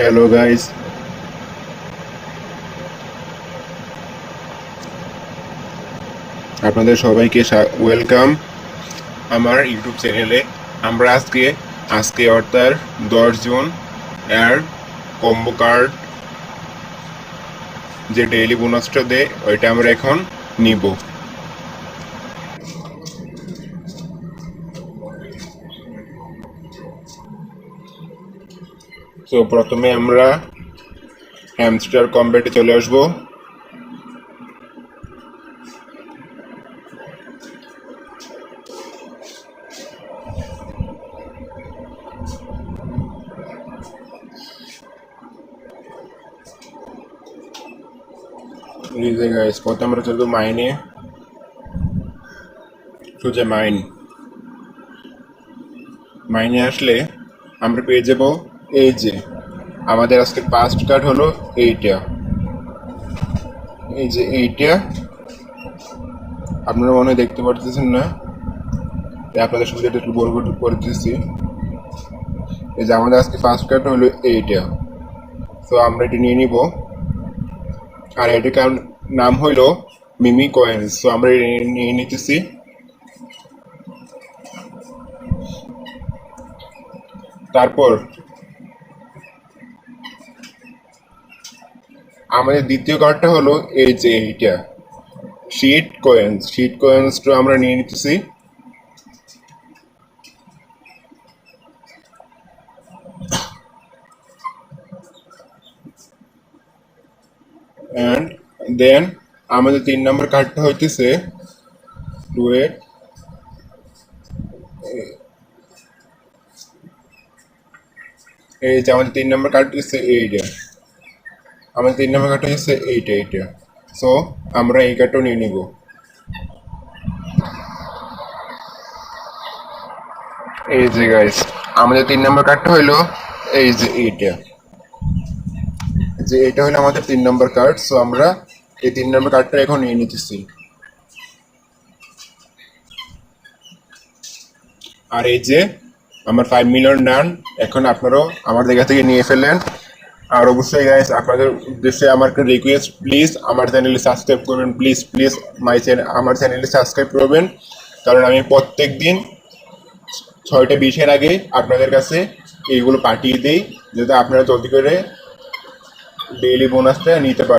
Hello guys, আপনাদের সবাইকে welcome আমার ইউটিউব চ্যানেলে। আমরা আজকে অর্থাৎ 10 জুন এর কম্বো কার্ড যে ডেইলি বোনাসটা দেয় ওইটা আমরা এখন নিব। তো প্রথমে আমরা হ্যামস্টার কম্ব্যাটে চলে আসব। এই যে গাইস, প্রথমে আমরা চলবো মাইনে। সোজা মাইনে আসলে আমরা পেয়ে যাব এই যে আমাদের আজকে ফার্স্ট কার্ড হলো এইটা। এই যে এইটা আপনারা মনে হয় দেখতে পারতেছেন না, আপনাদের সুবিধাটা একটু বড় করে দিচ্ছি। এই যে আমাদের আজকে ফার্স্ট কার্ড হলো এইটা, তো আমরা এটা নিয়ে নিব। আর এটার নাম হইলো মিমি কয়েন্স, তো আমরা নিয়ে নিতেছি। তারপর আমাদের দ্বিতীয় কার্ডটা হলো এই যে এইটা শিট কয়েন্সটা আমরা নিয়ে নিতেছি। অ্যান্ড দেন আমাদের 3 নম্বর কার্ডটা হইতেছে ডুয়েট। এই যে আমাদের 3 নম্বর কার্ড হচ্ছে এইটা, আমাদের 3 নম্বর কার্ডটা হচ্ছে এইটা। সো আমরা এই কার্ডটাও নিয়ে নিব। এই যে গাইস, আমাদের 3 নম্বর কার্ডটা হইলো এই যে এইটা হলো আমাদের 3 নম্বর কার্ড। সো আমরা এই 3 নম্বর কার্ডটা এখন নিয়ে নিতেছি। আর এই যে আমার 5 মিলিয়ন ডান, এখন আপনারাও আমার জায়গা থেকে নিয়ে ফেলেন। আর অবশ্যই গাইস, আপনাদের উদ্দেশ্যে আমার একটা রিকোয়েস্ট, প্লিজ আমার চ্যানেলে সাবস্ক্রাইব করবেন। প্লিজ আমার চ্যানেলে সাবস্ক্রাইব করবেন, কারণ আমি প্রত্যেক দিন 6টা 20-এর আগে আপনাদের কাছে এইগুলো পাঠিয়ে দিই, যাতে আপনারা জলদি করে ডেইলি বোনাসটা নিতে পারেন।